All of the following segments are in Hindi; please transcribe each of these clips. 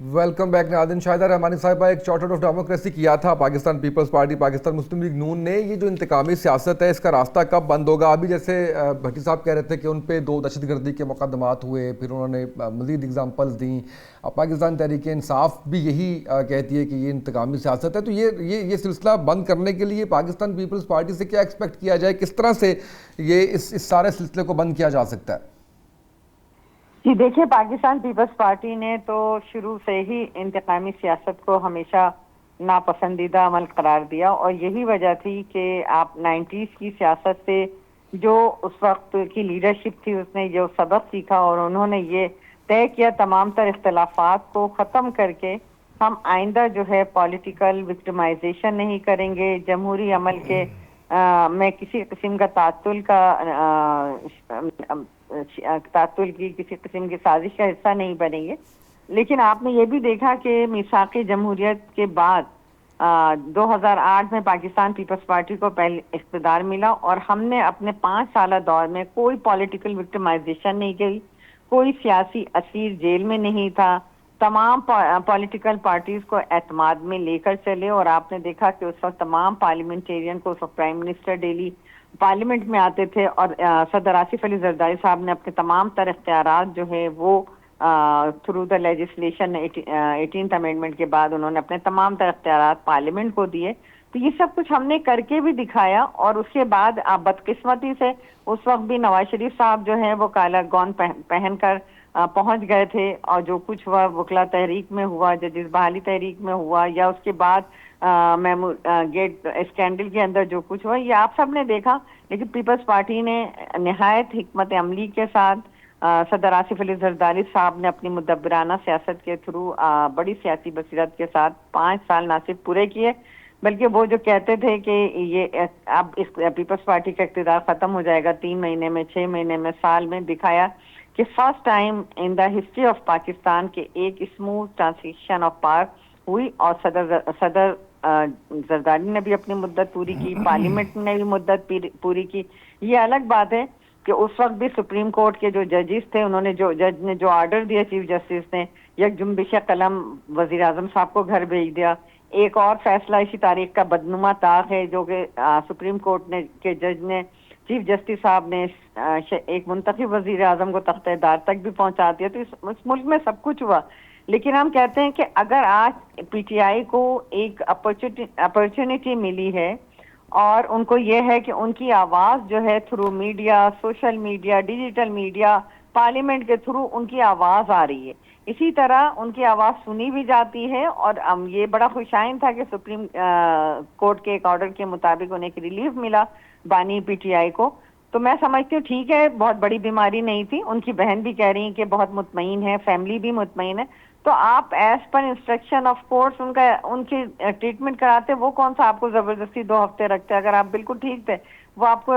Welcome back नादिन। शाहिद रहमानी साहिबा, एक चार्टर ऑफ डेमोक्रेसी किया था पाकिस्तान पीपल्स पार्टी, पाकिस्तान मुस्लिम लीग नून ने। ये जो इंतकामी सियासत है, इसका रास्ता कब बंद होगा? अभी जैसे भट्टी साहब कह रहे थे कि उन पे 2 दहशतगर्दी के मुकदमात हुए, फिर उन्होंने मज़ीद एग्जाम्पल्स दी। पाकिस्तान तहरीक इंसाफ भी यही कहती है कि ये इंतकामी सियासत है। तो ये सिलसिला बंद करने के लिए पाकिस्तान पीपल्स पार्टी से क्या एक्सपेक्ट किया जाए? किस तरह से ये इस सारे सिलसिले को बंद किया जा सकता है? जी देखिए, पाकिस्तान पीपल्स पार्टी ने तो शुरू से ही इंतकामी सियासत को हमेशा नापसंदीदा अमल करार दिया, और यही वजह थी कि आप 90s की सियासत से जो उस वक्त की लीडरशिप थी उसने जो सबक सीखा और उन्होंने ये तय किया तमाम तर इख्तलाफात को ख़त्म करके हम आइंदा जो है पॉलिटिकल विक्टिमाइजेशन नहीं करेंगे, जमहूरी अमल के में किसी किस्म का तातुल की किसी किस्म की साजिश का हिस्सा नहीं बनेंगे। लेकिन आपने ये भी देखा कि मीसाक़ जमहूरियत के बाद 2008 में पाकिस्तान पीपल्स पार्टी को पहले इख्तिदार मिला और हमने अपने 5 साल दौर में कोई पॉलिटिकल विक्टिमाइजेशन नहीं की, कोई सियासी असीर जेल में नहीं था, तमाम पॉलिटिकल पार्टीज को एतमाद में लेकर चले। और आपने देखा कि उस वक्त तमाम पार्लियामेंटेरियन को, उस वक्त प्राइम मिनिस्टर डेली पार्लियामेंट में आते थे और सदर आसिफ अली जरदारी साहब ने अपने तमाम तर इख्तियारात जो है वो through the legislation 18th amendment के बाद उन्होंने अपने तमाम तर इख्तियारात पार्लियामेंट को दिए। तो ये सब कुछ हमने करके भी दिखाया। और उसके बाद बदकिस्मती से उस वक्त भी नवाज शरीफ साहब जो है वो काला गौन पहन कर पहुंच गए थे, और जो कुछ हुआ वकला तहरीक में हुआ, जजिस बहाली तहरीक में हुआ, या उसके बाद गेट स्कैंडल के अंदर जो कुछ हुआ, ये आप सब ने देखा। लेकिन पीपल्स पार्टी ने निहायत हिकमत अमली के साथ सदर आसिफ अली जरदारी साहब ने अपनी मुदब्बिराना सियासत के थ्रू बड़ी सियासी बसीरत के साथ 5 साल ना सिर्फ पूरे किए, बल्कि वो जो कहते थे कि ये अब इस पीपल्स पार्टी का इख्तिदार खत्म हो जाएगा 3 महीने में, 6 महीने में, साल में, दिखाया कि first time in the history of Pakistan के एक स्मूथ ट्रांजिशन ऑफ पावर हुई। और सदर जरदारी ने भी अपनी मुद्दत पूरी की, पार्लियामेंट ने भी मुद्दत पूरी की। ये अलग बात है कि उस वक्त भी सुप्रीम कोर्ट के जो जजेस थे, उन्होंने जज ने जो ऑर्डर दिया चीफ जस्टिस ने, एक जुम्बिश कलम वजीर आजम साहब को घर भेज दिया। एक और फैसला इसी तारीख का बदनुमा ताक है जो कि सुप्रीम कोर्ट ने के जज ने, चीफ जस्टिस साहब ने एक मुंतखब वजीर आजम को तख्तेदार तक भी पहुंचा दिया। तो इस मुल्क में सब कुछ हुआ। लेकिन हम कहते हैं कि अगर आज पीटीआई को एक अपॉर्चुनिटी मिली है और उनको ये है कि उनकी आवाज जो है through media, social media, digital media, parliament के थ्रू उनकी आवाज आ रही है, इसी तरह उनकी आवाज सुनी भी जाती है। और ये बड़ा खुशाइन था कि सुप्रीम कोर्ट के एक ऑर्डर के मुताबिक उन्हें एक रिलीफ मिला बानी पीटीआई को। तो मैं समझती हूँ ठीक है, बहुत बड़ी बीमारी नहीं थी। उनकी बहन भी कह रही है कि बहुत मुतमईन है, फैमिली भी मुतमईन है। तो आप as per instruction of course उनकी ट्रीटमेंट कराते, वो कौन सा आपको जबरदस्ती 2 हफ्ते रखते? अगर आप बिल्कुल ठीक थे, वो आपको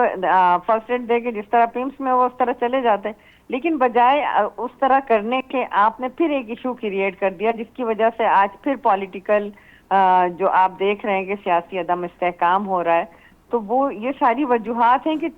फर्स्ट एड दे के जिस तरह पिम्स में वो उस तरह चले जाते। लेकिन बजाय उस तरह करने के आपने फिर एक इशू क्रिएट कर दिया, जिसकी वजह से आज फिर पॉलिटिकल जो आप देख रहे हैं कि सियासी अदम इस्तेहकाम हो रहा है। तो वो ये सारी वजूहात हैं कि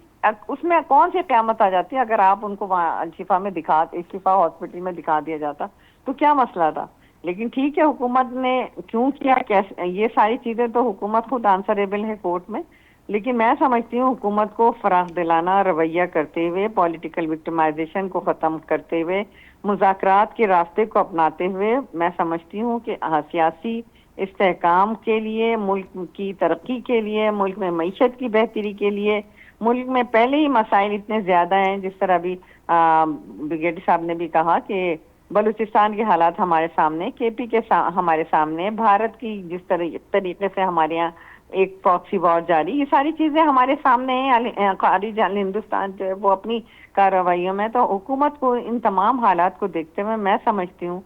उसमें कौन सी क़यामत आ जाती है। अगर आप उनको वहाँ शिफा में शिफा हॉस्पिटल में दिखा दिया जाता तो क्या मसला था। लेकिन ठीक है, हुकूमत ने क्यों किया, कैसे, ये सारी चीजें तो हुकूमत खुद आंसरेबल है कोर्ट में। लेकिन मैं समझती हूँ हुकूमत को फराख दिलाना रवैया करते हुए, पॉलिटिकल विक्टिमाइजेशन को ख़त्म करते हुए, मुज़ाकरात के रास्ते को अपनाते हुए, मैं समझती हूँ कि सियासी इस्तेहकाम के लिए, मुल्क की तरक्की के लिए, मुल्क में मईशत की बेहतरी के लिए, मुल्क में पहले ही मसाइल इतने ज़्यादा हैं, जिस तरह अभी ब्रिगेडियर साहब ने भी कहा कि बलूचिस्तान के हालात हमारे सामने, केपी के हमारे सामने, भारत की जिस तरीके से हमारे यहाँ एक प्रॉक्सी वॉर जारी, ये सारी चीजें हमारे सामने हैं। खारिज हिंदुस्तान जो है वो अपनी कार्रवाइयों में, तो हुकूमत को इन तमाम हालात को देखते हुए मैं समझती हूँ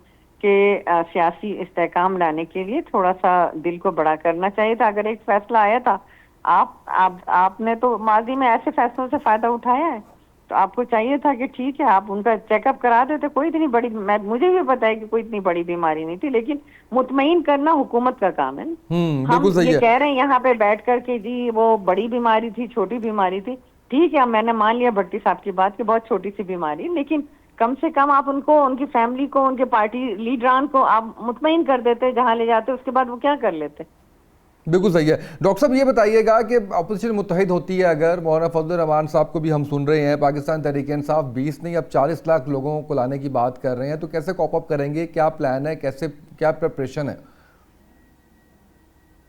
कि सियासी इस्तेहकाम लाने के लिए थोड़ा सा दिल को बड़ा करना चाहिए था। अगर एक फैसला आया था, आपने तो माजी में ऐसे फैसलों से फायदा उठाया है, तो आपको चाहिए था कि ठीक है आप उनका चेकअप करा देते। कोई इतनी बड़ी, मुझे भी पता है कि कोई इतनी बड़ी बीमारी नहीं थी, लेकिन मुतमईन करना हुकूमत का काम है। हम ये कह रहे हैं यहाँ पे बैठ कर के जी वो बड़ी बीमारी थी, छोटी बीमारी थी, ठीक है मैंने मान लिया भट्टी साहब की बात कि बहुत छोटी सी बीमारी, लेकिन कम से कम आप उनको, उनकी फैमिली को, उनके पार्टी लीडरान को आप मुतमईन कर देते, जहां ले जाते, उसके बाद वो क्या कर लेते। बिल्कुल सही है। डॉक्टर साहब ये बताइएगा कि अपोजिशन मुत्तहिद होती है, अगर मौलाना फजल रहमान साहब को भी हम सुन रहे हैं, पाकिस्तान तहरीक इंसाफ 20 नहीं अब 40 लाख लोगों को लाने की बात कर रहे हैं, तो कैसे कॉप अप करेंगे, क्या प्लान है, कैसे क्या प्रिपरेशन है?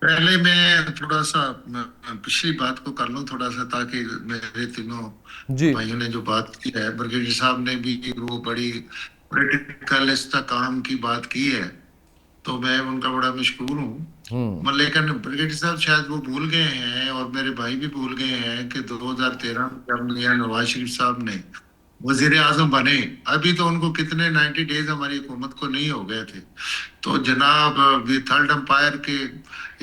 पहले मैं थोड़ा सा पिछली बात को कर लूं थोड़ा सा, ताकि मेरे तीनों जी। भाइयों ने जो बात की है, ब्रिगेडियर साहब ने भी वो बड़ी पॉलिटिकल काम की बात की है, तो मैं उनका बड़ा मशहूर हूँ। लेकिन ब्रिगेडियर साहब शायद वो भूल गए हैं और मेरे भाई भी भूल गए हैं कि 2013 में जब मियां नवाज शरीफ साहब ने वजीर आजम बने, अभी तो उनको कितने 90 डेज हमारी हुकूमत को नहीं हो गए थे, तो जनाब थर्ड एम्पायर के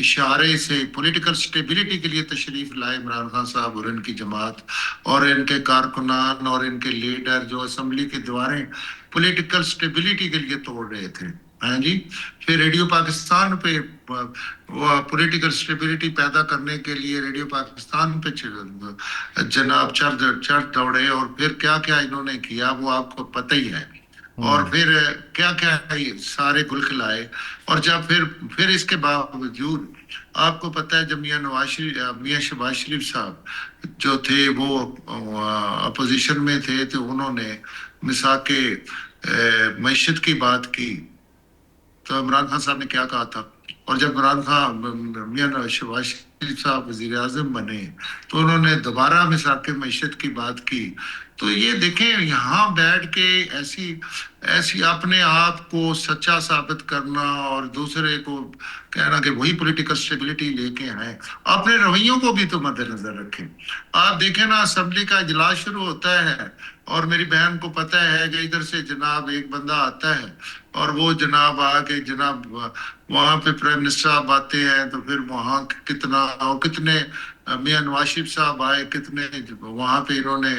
इशारे से पॉलिटिकल स्टेबिलिटी के लिए तशरीफ लाए इमरान खान साहब और इनकी जमात और इनके कारकुनान और इनके लीडर, जो असम्बली के द्वारे पॉलिटिकल स्टेबिलिटी के लिए तोड़ रहे थे। हाँ जी। फिर रेडियो पाकिस्तान पे पॉलिटिकल स्टेबिलिटी पैदा करने के लिए रेडियो पाकिस्तान पे जनाब चढ़ दौड़े, और फिर क्या क्या इन्होंने किया वो आपको पता ही है। और फिर क्या क्या सारे गुल खिलाए, और जब फिर इसके बावजूद आपको पता है, जब मियां शहबाज शरीफ साहब जो थे वो अपोजिशन में थे, तो उन्होंने मिसाके मईशत की बात की, तो इमरान खान साहब ने क्या कहा था। और जब इमरान खान मियां शहबाज शरीफ साहब वजीर आजम बने, तो उन्होंने दोबारा मिसाक मईशत की बात की। तो ये देखें, यहाँ बैठ के ऐसी ऐसी अपने आप को सच्चा साबित करना और दूसरे को कहना कि वही पॉलिटिकल स्टेबिलिटी लेके आए, अपने रवैयों को भी तो मद्देनजर रखें। आप देखें ना, असेंबली का इजलास शुरू होता है और मेरी बहन को पता है कि इधर से जनाब एक बंदा आता है और वो जनाब आके जनाब वहां पे प्राइम मिनिस्टर साहब आते हैं, तो फिर वहां कितना और कितने मियां नवाज शरीफ साहब आए, कितने वहां पे इन्होंने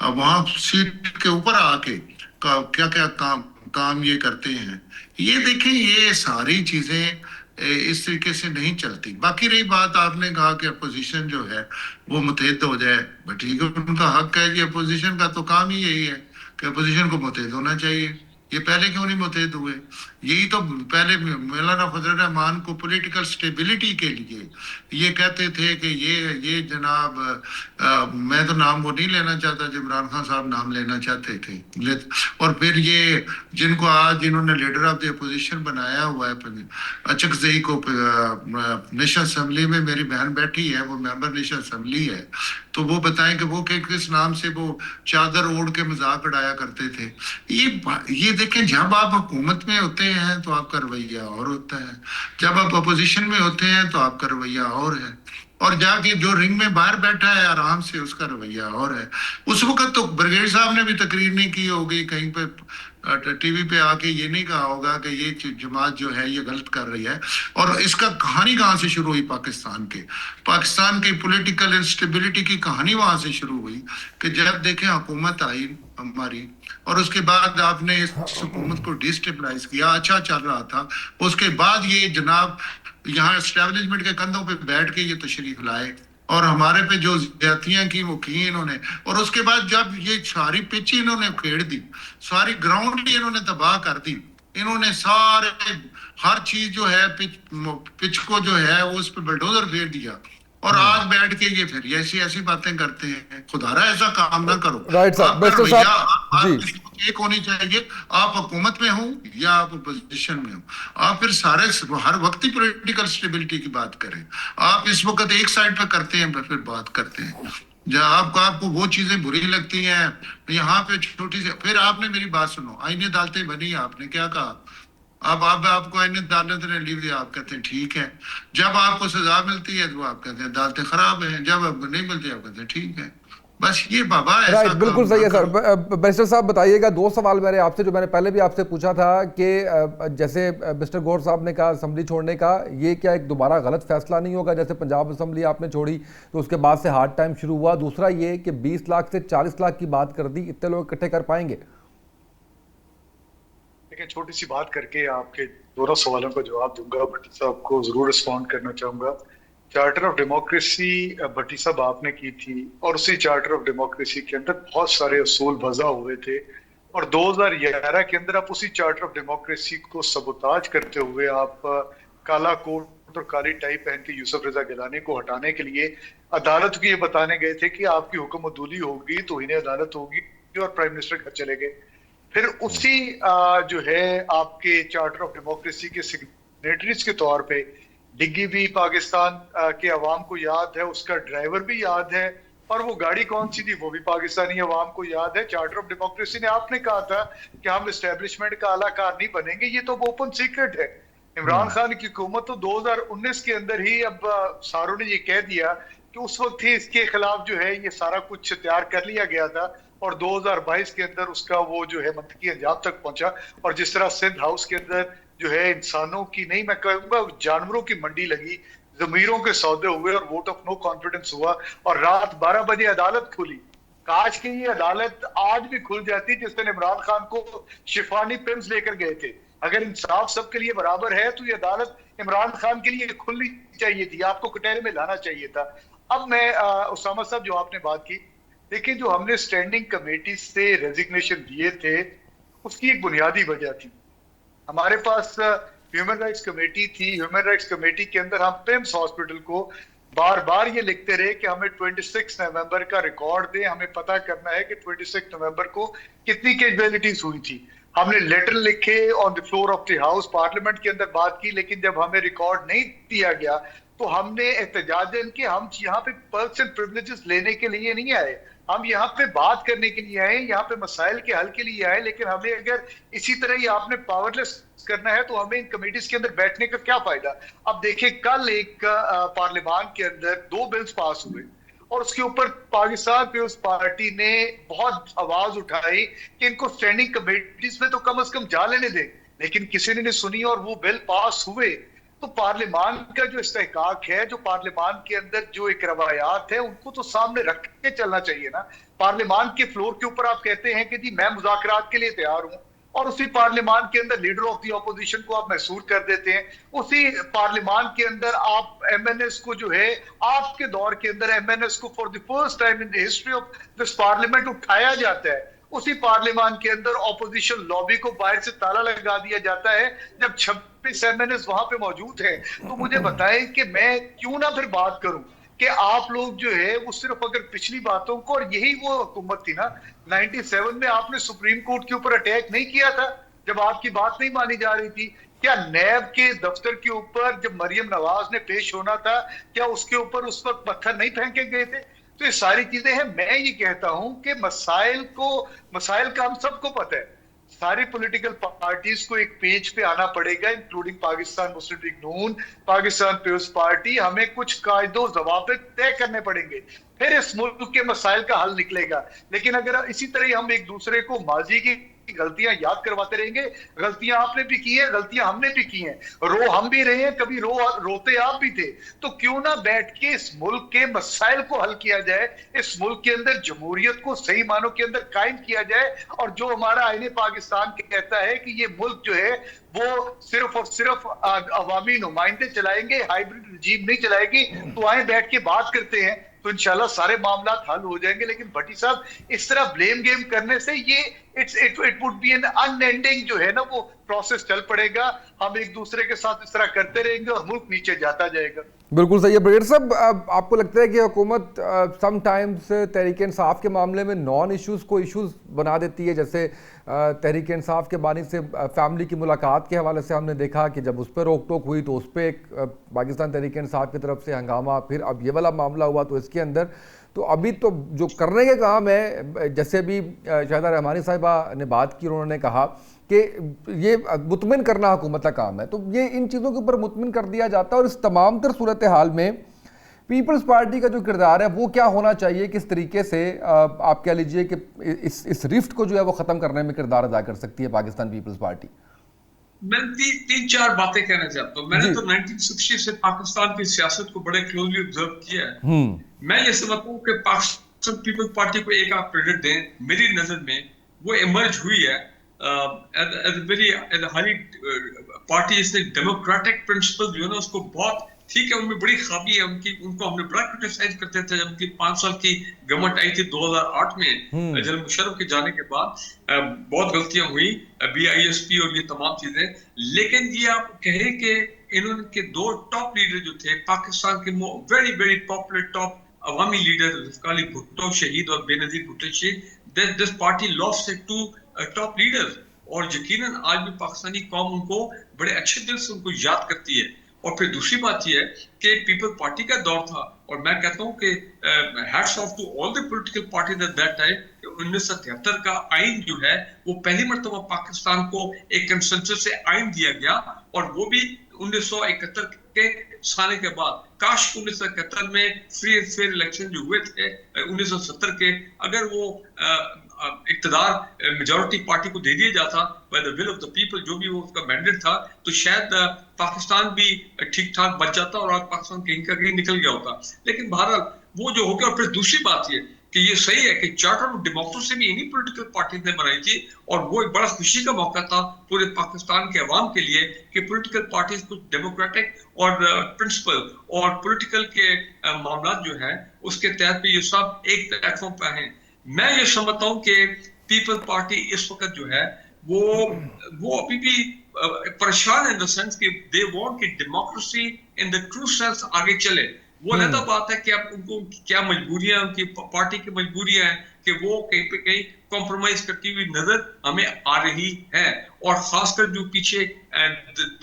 वहां सीट के ऊपर आके क्या क्या काम ये करते हैं। ये देखें, ये सारी चीजें इस तरीके से नहीं चलती। बाकी रही बात, आपने कहा कि अपोजिशन जो है वो मुतहद हो जाए, ठीक है, उनका हक है कि अपोजिशन का तो काम ही यही है कि अपोजिशन को मुतहद होना चाहिए। ये पहले क्यों नहीं मुतहद हुए? यही तो पहले मौलाना फजल रहमान को पॉलिटिकल स्टेबिलिटी के लिए ये कहते थे कि ये जनाब मैं तो नाम वो नहीं लेना चाहता जो इमरान खान साहब नाम लेना चाहते थे, और फिर ये जिनको आज इन्होंने लीडर ऑफ द अपोजिशन बनाया हुआ है अचकजई को, नेशनल असेंबली में मेरी बहन बैठी है, वो मेंबर नेशनल असेंबली है, तो वो बताएं कि वो किस नाम से वो चादर ओढ़ के मजाक उड़ाया करते थे। ये देखें, जब आप हुकूमत में होते हैं तो आपका रवैया और होता है, जब आप अपोजिशन में होते हैं तो आपका रवैया और है, और जाके जो रिंग में बाहर बैठा है आराम से उसका रवैया और है। उस वक्त तो ब्रिगेडियर साहब ने भी तकरीर नहीं की होगी, कहीं पे टीवी पे आके ये नहीं कहा होगा कि ये जमात जो है ये गलत कर रही है। और इसका कहानी कहाँ से शुरू हुई? पाकिस्तान की पॉलिटिकल इंस्टेबिलिटी की कहानी वहां से शुरू हुई कि जब देखें हुकूमत आई हमारी, और उसके बाद आपने इस हुकूमत को डिस्टेबलाइज किया, अच्छा चल रहा था, उसके बाद ये जनाब यहाँ एस्टेब्लिशमेंट के कंधों पे बैठ के ये तशरीफ लाए और हमारे पे जो ज्यादतियां की वो की इन्होंने। और उसके बाद जब ये सारी पिच इन्होंने खेड़ दी, सारी ग्राउंड ही इन्होंने तबाह कर दी, इन्होंने सारे हर चीज जो है पिच को जो है वो उस पर बुलडोजर फेर दिया, और आज बैठ के ये फिर ऐसी ऐसी बातें करते हैं। खुदारा ऐसा काम ना करो। राइट साहब, मिस्टर साहब जी, एक होनी चाहिए, आप हुकूमत में हो या आप अपोजिशन में हो, आप फिर सारे हर वक्त ही पॉलिटिकल स्टेबिलिटी की बात करें। आप इस वक्त एक साइड पे करते हैं, फिर बात करते हैं जब आपको वो चीजें बुरी लगती हैं। यहाँ पे छोटी सी, फिर आपने मेरी बात सुनो, आईने अदालतें बनी, आपने क्या कहा? अब आपको अदालत ने लीव दिया, आप कहते हैं ठीक है। जब आपको सजा मिलती है तो आप कहते हैं अदालतें खराब हैं, जब आपको नहीं मिलती आप कहते हैं ठीक है। बस ये बाबा ऐसा राइट, बिल्कुल सही है सर। बैरिस्टर साहब बताइएगा, दो सवाल मेरे आपसे जो मैंने पहले भी आपसे पूछा था कि जैसे मिस्टर गौर साहब ने कहा असेंबली छोड़ने का, ये क्या एक दोबारा गलत फैसला नहीं होगा? जैसे पंजाब असेंबली आपने छोड़ी तो उसके बाद से हार्ड टाइम शुरू हुआ। दूसरा ये कि 20 लाख से 40 लाख की बात कर दी, इतने लोग इकट्ठे कर पाएंगे? देखिए, छोटी सी बात करके आपके दोनों सवालों का जवाब दूंगा। भट्टी साहब को जरूर रिस्पॉन्ड करना चाहूंगा। चार्टर ऑफ डेमोक्रेसी भट्टी साहब आपने की थी, और उसी चार्टर ऑफ डेमोक्रेसी के अंदर बहुत सारे असूल वज़ा हुए थे और 2011 के अंदर आप उसी चार्टर ऑफ डेमोक्रेसी को सबोताज करते हुए आप काला कोट और काली टाई पहन के यूसुफ रजा गिलानी को हटाने के लिए अदालत को ये बताने गए थे कि आपकी हुक्म अदूली होगी तो इन्हें अदालत होगी, और प्राइम मिनिस्टर घर चले गए। फिर उसी जो है आपके चार्टर ऑफ डेमोक्रेसी के सिग्नेटरीज के तौर पे डिग्गी भी पाकिस्तान के अवाम को याद है, उसका ड्राइवर भी याद है, और वो गाड़ी कौन सी थी वो भी पाकिस्तानी अवाम को याद है। चार्टर ऑफ डेमोक्रेसी ने आपने कहा था कि हम एस्टेब्लिशमेंट का आलाकार नहीं बनेंगे, ये तो ओपन सीक्रेट है। इमरान खान की हुकूमत तो 2019 के अंदर ही, अब सारों ने ये कह दिया कि उस वक्त ही इसके खिलाफ जो है ये सारा कुछ तैयार कर लिया गया था, और 2022 के अंदर उसका वो जो है मंतकी अंजाम तक पहुंचा। और जिस तरह सिंध हाउस के अंदर जो है इंसानों की नहीं, मैं कहूंगा जानवरों की मंडी लगी, जमीरों के सौदे हुए और वोट ऑफ नो कॉन्फिडेंस हुआ, और रात 12 बजे अदालत खुली। काश की ये अदालत आज भी खुल जाती जिस दिन इमरान खान को शिफानी पिल्स लेकर गए थे। अगर इंसाफ सबके लिए बराबर है तो ये अदालत इमरान खान के लिए खुलनी चाहिए थी, आपको कटहरे में लाना चाहिए था। अब मैं उसामा साहब जो आपने बात की, देखिए जो हमने स्टैंडिंग कमेटी से रेजिग्नेशन दिए थे उसकी एक बुनियादी वजह थी। हमारे पास ह्यूमन राइट्स कमेटी थी, ह्यूमन राइट्स कमेटी के अंदर हम पिम्स हॉस्पिटल को बार बार ये लिखते रहे कि हमें 26 नवंबर का रिकॉर्ड दें, हमें पता करना है कि 26 नवंबर को कितनी कैजुअलिटीज हुई थी। हमने लेटर लिखे on the floor of the house, parliament के अंदर बात की, लेकिन जब हमें रिकॉर्ड नहीं दिया गया तो हमने एहतजाजन कि हम यहाँ पे पर्क्स एंड प्रिविलेजेस लेने के लिए नहीं आए, हम यहाँ पे बात करने के लिए आए, यहाँ पे मसाइल के हल के लिए आए। लेकिन हमें अगर इसी तरह ही आपने पावरलेस करना है तो हमें इन कमेटीज के अंदर बैठने का क्या फायदा। अब देखिए कल एक पार्लियामान के अंदर 2 बिल्स पास हुए और उसके ऊपर पाकिस्तान पीपल्स पार्टी ने बहुत आवाज उठाई कि इनको स्टैंडिंग कमेटीज में तो कम से कम जा लेने दें, लेकिन किसी ने नहीं सुनी और वो बिल पास हुए। तो पार्लियामान का जो इस्तेहकाक है, जो पार्लियामान के अंदर जो एक रवायात है उनको तो सामने रख के चलना चाहिए ना। पार्लियामान के फ्लोर के ऊपर आप कहते हैं कि जी मैं मुज़ाकरात के लिए तैयार हूं, और उसी पार्लियामान के अंदर लीडर ऑफ द ऑपोजिशन को आप महसूर कर देते हैं। उसी पार्लियामान के अंदर आप एमएनएस को जो है आपके दौर के अंदर एमएनएस को for the first time in the history of this parliament उठाया जाता है। उसी पार्लियामान के अंदर ऑपोजिशन लॉबी को बाहर से ताला लगा दिया जाता है जब 26 एमएनएस वहां पे मौजूद है। तो मुझे बताएं कि मैं क्यों ना फिर बात करूं कि आप लोग जो है वो सिर्फ अगर पिछली बातों को, और यही वो हुकूमत थी ना 97 में, आपने सुप्रीम कोर्ट के ऊपर अटैक नहीं किया था जब आपकी बात नहीं मानी जा रही थी? क्या नैब के दफ्तर के ऊपर जब मरियम नवाज ने पेश होना था, क्या उसके ऊपर उस वक्त पत्थर नहीं फेंके गए थे? तो ये सारी चीजें हैं। मैं ये कहता हूं कि मसाइल का हम सबको पता है, सारी पॉलिटिकल पार्टीज को एक पेज पे आना पड़ेगा, इंक्लूडिंग पाकिस्तान मुस्लिम लीग नून, पाकिस्तान पीपल्स पार्टी। हमें कुछ कायदों ज़वाबित तय करने पड़ेंगे, फिर इस मुल्क के मसाइल का हल निकलेगा। लेकिन अगर इसी तरह हम एक दूसरे को माजी की गलतियां याद करवाते रहेंगे, गलतियां आपने भी की है, गलतियां हमने भी की हैं, रो हम भी रहे हैं, कभी रोते आप भी थे, तो क्यों ना बैठ के इस मुल्क के मसाइल को हल किया जाए, इस मुल्क के अंदर जमहूरियत को सही मानों के अंदर कायम किया जाए। और जो हमारा आईने पाकिस्तान कहता है कि ये मुल्क जो है वो सिर्फ और सिर्फ अवामी नुमाइंदे चलाएंगे, हाइब्रिड रजीम नहीं चलाएगी, तो आए बैठ के बात करते हैं तो इंशाल्लाह सारे मामला हल हो जाएंगे। लेकिन भट्टी साहब इस तरह ब्लेम गेम करने से ये it would be an unending जो है ना वो प्रोसेस चल पड़ेगा। हम एक दूसरे के साथ इस तरह करते रहेंगे और मुल्क नीचे जाता जाएगा। बिल्कुल सही है ब्रिगेडियर साहब। आपको लगता है कि हुकूमत समटाइम्स तहरीक इंसाफ के मामले में नॉन इश्यूज़ को इश्यूज़ बना देती है? जैसे तहरीक इंसाफ के बानी से फैमिली की मुलाकात के हवाले से हमने देखा कि जब उस पर रोक टोक हुई तो उस पर एक पाकिस्तान तहरीक इंसाफ की तरफ से हंगामा, फिर अब ये वाला मामला हुआ तो इसके अंदर तो अभी तो जो करने के काम है, जैसे भी शाहिदा रहमानी साहिबा ने बात की, उन्होंने कहा कि ये मुतमिन करना हुकूमत का काम है, तो ये इन चीज़ों के ऊपर मुतमिन कर दिया जाता है। और इस तमाम तर सूरत हाल में पीपल्स पार्टी का जो किरदार है वो क्या होना चाहिए, किस तरीके से आप कह लीजिए कि इस रिफ्ट को जो है वो ख़त्म करने में किरदार अदा कर सकती है पाकिस्तान पीपल्स पार्टी? मैं तीन चार बातें कहना चाहता हूँ। मैंने तो 1960 से पाकिस्तान की सियासत को बड़े क्लोजली ऑब्जर्व किया है। मैं ये समझता हूँ कि पाकिस्तान पीपल्स पार्टी को एक आप क्रेडिट दें, मेरी नजर में वो इमर्ज हुई है as a very highly party. इसने डेमोक्रेटिक प्रिंसिपल जो है ना उसको बहुत ठीक है, उनमें बड़ी खामी है उनकी, उनको हमने बड़ा क्रिटिसाइज करते थे जब उनकी 5 साल की गवर्नमेंट आई थी 2008 में जनरल मुशर्रफ के जाने के बाद। बहुत गलतियां हुई, BISP और ये तमाम चीजें। लेकिन ये आप कहें कि इन्होंने के 2 टॉप लीडर जो थे पाकिस्तान के, वेरी वेरी पॉपुलर टॉप अवामी लीडर जुल्फ़िकार अली भुट्टो शहीद और बेनजीर भुट्टो शहीद, this party lost it two top leaders. और यकीनन आज भी पाकिस्तानी कौम उनको बड़े अच्छे दिल से उनको याद करती है। और फिर दूसरी बात यह है कि पीपल पार्टी का दौर था, और मैं कहता हूं कि hats off to all the political parties at that time. 1973 का आइन जो है वो पहली मर्तबा पाकिस्तान को एक कंसेंसस से आइन दिया गया, और वो भी 1971 के साल के बाद। काश 1971 में फ्री एंड फेयर इलेक्शन जो हुए थे 1970 के, अगर वो इक़्तिदार मेजॉरिटी पार्टी को दे दिया जाता by the will of the people, जो भी वो उसका मैंडेट था, तो शायद पाकिस्तान भी ठीक ठाक बच जाता और आज पाकिस्तान कहीं का कहीं निकल गया होता। लेकिन बहरहाल वो जो हो गया। और फिर दूसरी बात ये कि ये सही है कि चार्टर ऑफ डेमोक्रेसी भी इन्हीं पॉलिटिकल पार्टीज ने बनाई थी, और वो एक बड़ा खुशी का मौका था पूरे पाकिस्तान के अवाम के लिए कि पॉलिटिकल पार्टीज कुछ डेमोक्रेटिक और प्रिंसिपल और पॉलिटिकल के मामला जो है उसके तहत भी ये सब एक प्लेटफॉर्म पर हैं। मैं ये समझता हूँ कि पीपल पार्टी इस वक्त जो है वो अभी भी परेशान है इन द सेंस कि दे वांट कि democracy in the true sense आगे चले। वो अलग बात है कि अब उनको क्या मजबूरियां, उनकी पार्टी की मजबूरियां हैं कि वो कहीं पे कहीं कॉम्प्रोमाइज करती हुई नजर हमें आ रही है। और खासकर जो पीछे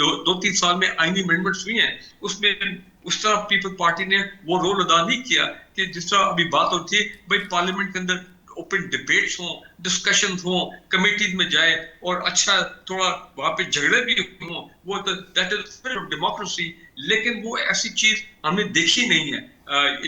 2-3 साल में आईनी अमेंडमेंट्स हुई हैं, उसमें उस तरह पीपल पार्टी ने वो रोल अदा नहीं किया कि जिस तरह अभी बात होती है भाई पार्लियामेंट के अंदर ओपन डिबेट्स हों, डिस्कशन हों, कमेटीज में जाए और अच्छा थोड़ा वहां पे झगड़े भी हों, वो तो that is spirit of democracy. लेकिन वो ऐसी चीज हमने देखी नहीं है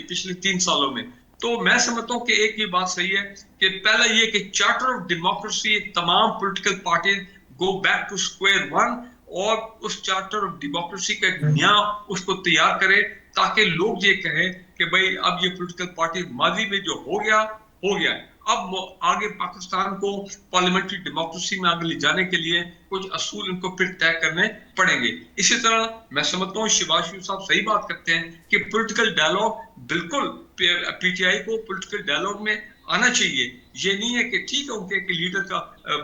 पिछले 3 सालों में। तो मैं समझता हूँ कि एक ये बात सही है कि पहला ये कि चार्टर ऑफ डेमोक्रेसी तमाम political parties go back to square one, और उस चार्टर ऑफ डेमोक्रेसी का एक नया उसको तैयार करें, ताकि लोग ये कहें कि भाई अब ये पॉलिटिकल पार्टी माजी में जो हो गया हो गया, अब आगे पाकिस्तान को पार्लियामेंट्री डेमोक्रेसी में आगे ले जाने के लिए कुछ असूल इनको फिर तय करने पड़ेंगे। इसी तरह मैं समझता हूँ शिवाशी साहब सही बात करते हैं कि पॉलिटिकल डायलॉग बिल्कुल PTI को पॉलिटिकल डायलॉग में आना चाहिए। ये नहीं है कि ठीक है उनके लीडर का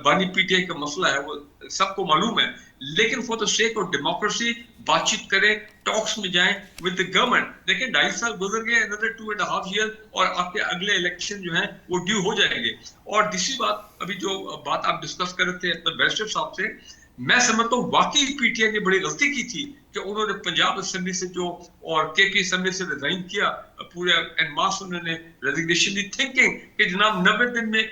बानी PTI का मसला है, वो सबको मालूम है, लेकिन for the sake of democracy बातचीत करें, टॉक्स में जाएं विद द गवर्नमेंट। देखिए 2.5 साल गुजर गए, अनदर 2.5 ईयर और आपके अगले इलेक्शन जो है वो ड्यू हो जाएंगे। और दूसरी बात, अभी जो बात आप डिस्कस कर रहे थे अपने बैरिस्टर साहब से, मैं समझता हूँ वाकई PTI ने बड़ी गलती की थी कि उन्होंने पंजाब असेंबली से जो और KP असेंबली से रिजाइन किया, पूरे एनमास उन्होंने रेजिग्नेशन दी, थिंकिंग कि जनाब 90 दिन में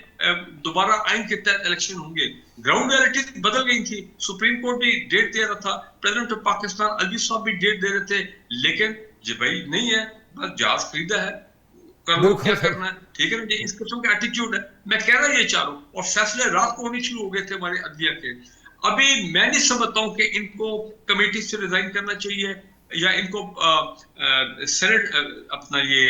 दोबारा आइन के तहत इलेक्शन होंगे। ग्राउंड रियलिटी बदल गई थी, सुप्रीम कोर्ट भी डेट दे रहा था, प्रेसिडेंट ऑफ पाकिस्तान अलवी साहब भी डेट दे रहे थे, लेकिन जी भाई नहीं है, बस जहाज खरीदा है, कर लो क्या करना है, ठीक है ना। इस किस्म का एटीट्यूड है। मैं कह रहा ये चारों, और फैसले रात को होने शुरू हो गए थे हमारे अदलिया के। अभी मैं नहीं समझता हूँ कि इनको कमेटी से रिजाइन करना चाहिए या इनको सेनेट अपना ये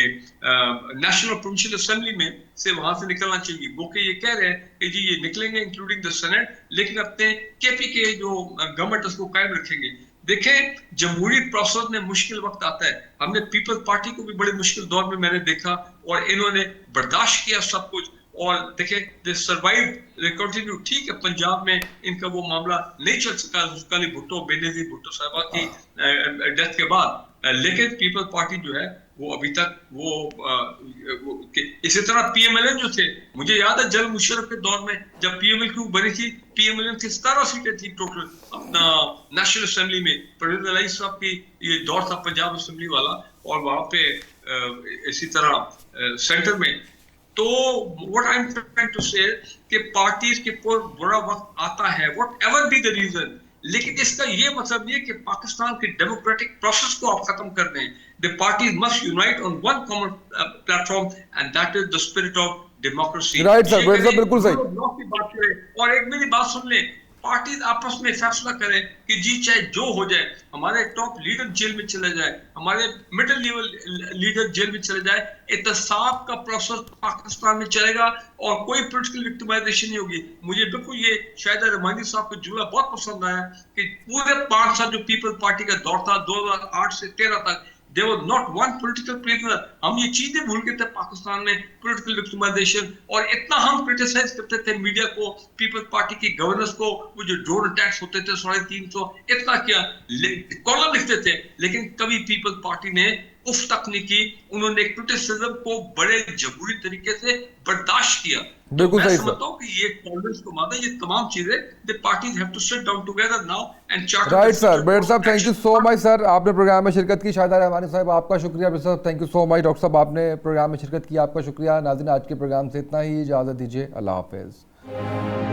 नेशनल प्रोविंशियल असेंबली में से वहां से निकलना चाहिए। वो कि ये कह रहे हैं कि जी ये निकलेंगे इंक्लूडिंग द सेनेट, लेकिन अपने KP के जो गवर्नमेंट उसको कायम रखेंगे। देखें जमहूरी प्रोसेस में मुश्किल वक्त आता है, हमने पीपल पार्टी को भी बड़े मुश्किल दौर में मैंने देखा, और इन्होंने बर्दाश्त किया सब कुछ, और देखें दे सर्वाइव, दे कंटिन्यू। ठीक है पंजाब में इनका वो मामला नहीं चल सका जुल्फ़िकार अली भुट्टो, बेनजीर भुट्टो साहबा की डेथ के बाद, लेकिन पीपल पार्टी जो है वो अभी तक वो इसी तरह PMLN जो थे, मुझे याद है जनरल मुशर्रफ के दौर में जब PMLQ बनी थी, PMLN की 17 सीटें थी टोटल अपना नेशनल असेंबली में। परवेज इलाही साहब की ये दौर था पंजाब असेंबली वाला, और वहां पे इसी तरह सेंटर में। तो what I am trying to say कि पार्टीज के ऊपर बुरा वक्त आता है, व्हाटएवर बी द रीजन, लेकिन इसका ये मतलब नहीं है कि पाकिस्तान के डेमोक्रेटिक प्रोसेस को आप खत्म कर दें। The parties must unite on one common platform and that is the spirit of democracy. Right sir, बिल्कुल सही। और एक मेरी बात सुन ले, पार्टी आपस में फैसला करें कि जी चाहे जो हो जाए, हमारे टॉप लीडर जेल में चले जाए, हमारे मिडिल लेवल लीडर जेल में चले जाए, एहतसाब का प्रोसेस पाकिस्तान में चलेगा और कोई पोलिटिकल विक्टिमाइजेशन नहीं होगी। मुझे बिल्कुल ये शायद रहमानी साहब का जुमला बहुत पसंद आया कि पूरे 5 साल जो पीपल्स पार्टी का दौर था 2008 से 13 तक, there was not one political prisoner। हम ये चीजें भूल गए थे पाकिस्तान में, पॉलिटिकल विक्टिमाइजेशन, और इतना हम क्रिटिसाइज करते थे मीडिया को, पीपल्स पार्टी की गवर्नेंस को, वो जो ड्रोन अटैक्स होते थे 350, इतना क्या कॉलम लिखते थे, लेकिन कभी पीपल्स पार्टी ने उफ तक नहीं की। उन्होंने क्रिटिसिज्म को बड़े जबूरी तरीके से बर्दाश्त किया। बिल्कुल मैं सही समझता हूं कि ये टॉलरेंस को मानते, ये तमाम चीजें the parties have to sit down together now and chart. Right sir, बेड साहब thank you so much sir, आपने प्रोग्राम में शिरकत की। शाहिदा रहमानी साहब आपका शुक्रिया। बेड साहब thank you so much. Doctor साहब आपने प्रोग्राम में शिरकत की, आपका शुक्रिया। नाज़रीन आज के प्रोग्राम से इतना ही, इजाज़त दीजिए, अल्लाह हाफिज़।